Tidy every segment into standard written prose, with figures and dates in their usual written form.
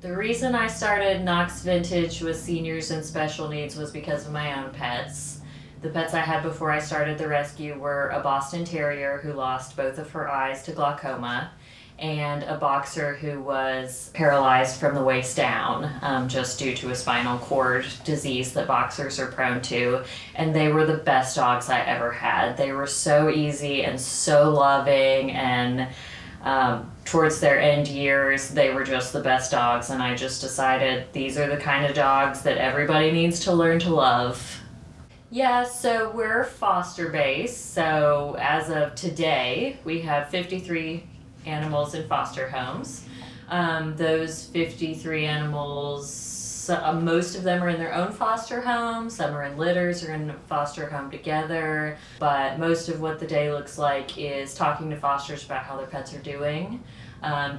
The reason I started Knox Vintage with seniors and special needs was because of my own pets. The pets I had before I started the rescue were a Boston Terrier who lost both of her eyes to glaucoma, and a boxer who was paralyzed from the waist down, just due to a spinal cord disease that boxers are prone to. And they were the best dogs I ever had. They were so easy and so loving, and towards their end years, they were just the best dogs. And I just decided these are the kind of dogs that everybody needs to learn to love. Yeah, so we're foster based. So as of today, we have 53 animals in foster homes. Those 53 animals, most of them are in their own foster home, some are in litters or in a foster home together, but most of what the day looks like is talking to fosters about how their pets are doing,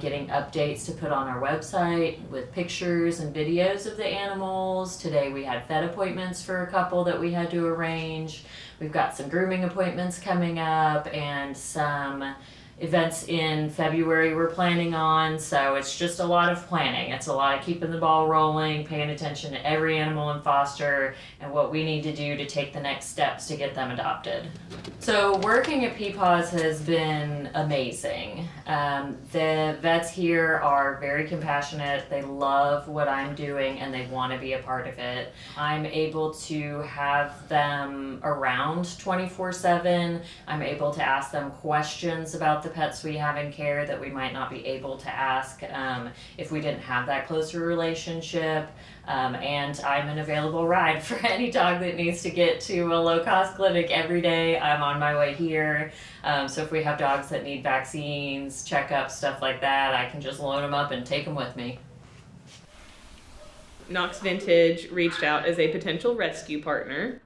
getting updates to put on our website with pictures and videos of the animals. Today we had vet appointments for a couple that we had to arrange. We've got some grooming appointments coming up and some events in February we're planning on, so it's just a lot of planning. It's a lot of keeping the ball rolling, paying attention to every animal in foster and what we need to do to take the next steps to get them adopted. So working at Peapaws has been amazing. The vets here are very compassionate. They love what I'm doing and they want to be a part of it. I'm able to have them around 24/7. I'm able to ask them questions about the pets we have in care that we might not be able to ask if we didn't have that closer relationship. And I'm an available ride for any dog that needs to get to a low-cost clinic every day. I'm on my way here. So if we have dogs that need vaccines, checkups, stuff like that, I can just load them up and take them with me. Knox Vintage reached out as a potential rescue partner.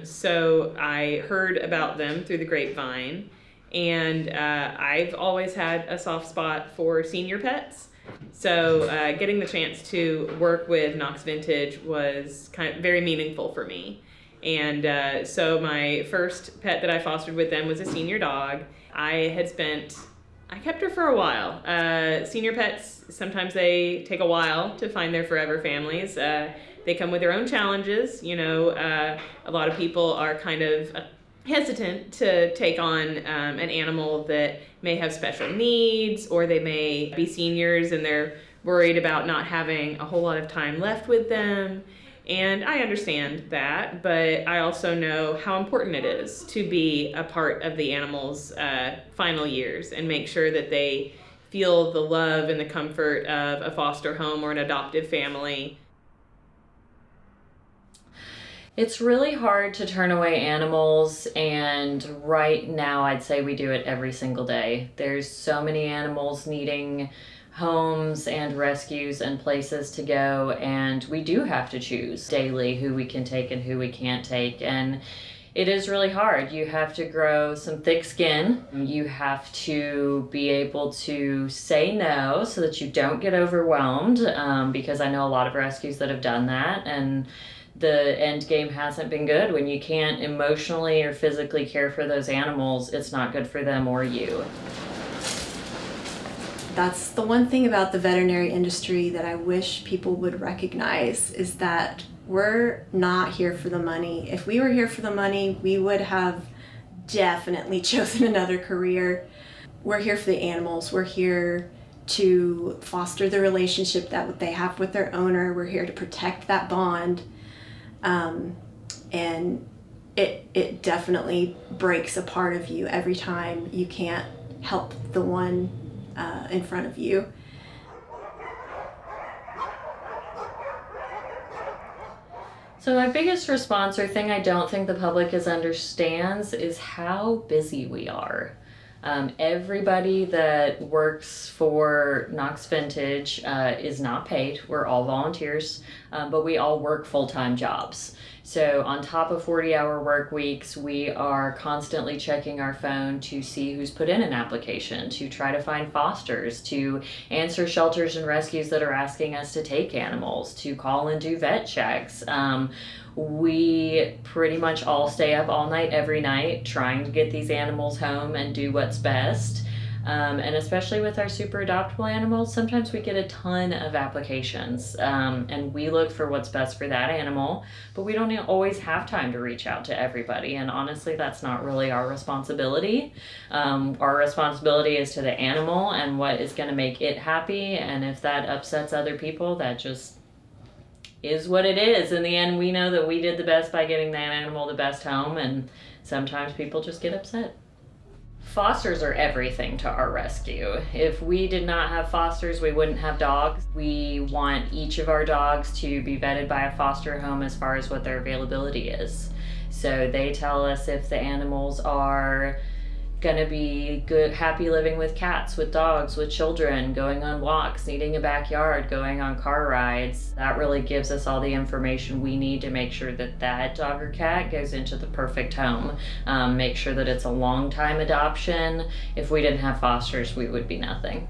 So I heard about them through the grapevine, and I've always had a soft spot for senior pets. So getting the chance to work with Knox Vintage was kind of very meaningful for me. And so my first pet that I fostered with them was a senior dog. I kept her for a while. Senior pets, sometimes they take a while to find their forever families. They come with their own challenges. A lot of people are kind of hesitant to take on an animal that may have special needs, or they may be seniors and they're worried about not having a whole lot of time left with them. And I understand that, but I also know how important it is to be a part of the animal's final years and make sure that they feel the love and the comfort of a foster home or an adoptive family. It's really hard to turn away animals, and right now I'd say we do it every single day. There's so many animals needing homes and rescues and places to go, and we do have to choose daily who we can take and who we can't take, and it is really hard. You have to grow some thick skin. You have to be able to say no so that you don't get overwhelmed, because I know a lot of rescues that have done that, and the end game hasn't been good. When you can't emotionally or physically care for those animals, it's not good for them or you. That's the one thing about the veterinary industry that I wish people would recognize, is that we're not here for the money. If we were here for the money, we would have definitely chosen another career. We're here for the animals. We're here to foster the relationship that they have with their owner. We're here to protect that bond. And it definitely breaks a part of you every time you can't help the one in front of you. So my biggest response, or thing I don't think the public understands, is how busy we are. Everybody that works for Knox Vintage is not paid. We're all volunteers, but we all work full-time jobs. So on top of 40-hour work weeks, we are constantly checking our phone to see who's put in an application, to try to find fosters, to answer shelters and rescues that are asking us to take animals, to call and do vet checks. We pretty much all stay up all night every night trying to get these animals home and do what's best. And especially with our super adoptable animals, sometimes we get a ton of applications, and we look for what's best for that animal, but we don't always have time to reach out to everybody. And honestly, that's not really our responsibility. Our responsibility is to the animal and what is going to make it happy. And if that upsets other people, that just is what it is. In the end, we know that we did the best by getting that animal the best home, and sometimes people just get upset. Fosters are everything to our rescue. If we did not have fosters, we wouldn't have dogs. We want each of our dogs to be vetted by a foster home as far as what their availability is. So they tell us if the animals are gonna be good, happy living with cats, with dogs, with children, going on walks, needing a backyard, going on car rides. That really gives us all the information we need to make sure that that dog or cat goes into the perfect home. Make sure that it's a long time adoption. If we didn't have fosters, we would be nothing.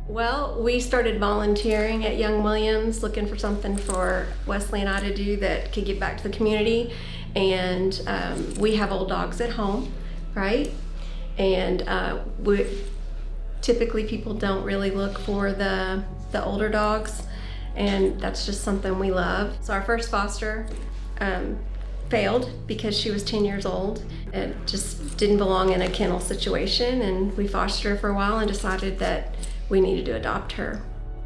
Well, we started volunteering at Young Williams, looking for something for Wesley and I to do that could give back to the community. And we have old dogs at home, right? And typically people don't really look for the older dogs, and that's just something we love. So our first foster failed because she was 10 years old. It just didn't belong in a kennel situation, and we fostered her for a while and decided that we needed to adopt her.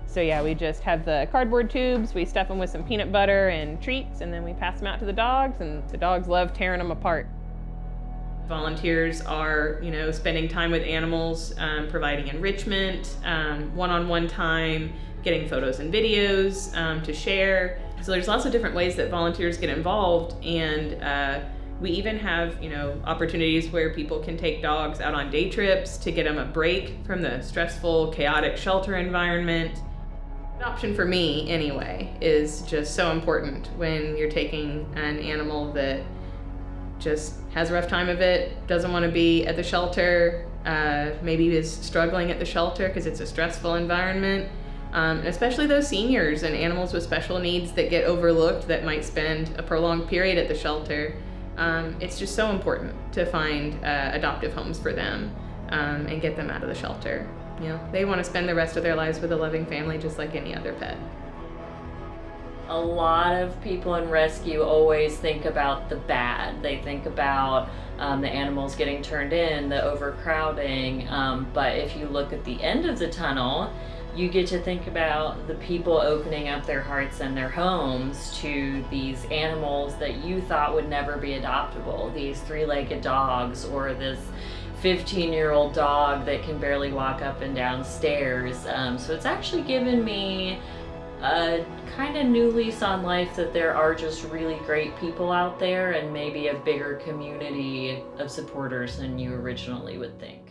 So yeah, we just have the cardboard tubes, we stuff them with some peanut butter and treats, and then we pass them out to the dogs, and the dogs love tearing them apart. Volunteers are, spending time with animals, providing enrichment, one-on-one time, getting photos and videos to share. So there's lots of different ways that volunteers get involved, and we even have, opportunities where people can take dogs out on day trips to get them a break from the stressful, chaotic shelter environment. Adoption, for me anyway, is just so important when you're taking an animal that just has a rough time of it, doesn't want to be at the shelter, maybe is struggling at the shelter because it's a stressful environment, and especially those seniors and animals with special needs that get overlooked that might spend a prolonged period at the shelter. It's just so important to find adoptive homes for them and get them out of the shelter. They want to spend the rest of their lives with a loving family just like any other pet. A lot of people in rescue always think about the bad. They think about the animals getting turned in, the overcrowding, but if you look at the end of the tunnel, you get to think about the people opening up their hearts and their homes to these animals that you thought would never be adoptable, these three-legged dogs, or this 15-year-old dog that can barely walk up and down stairs. So it's actually given me a kind of new lease on life that there are just really great people out there, and maybe a bigger community of supporters than you originally would think.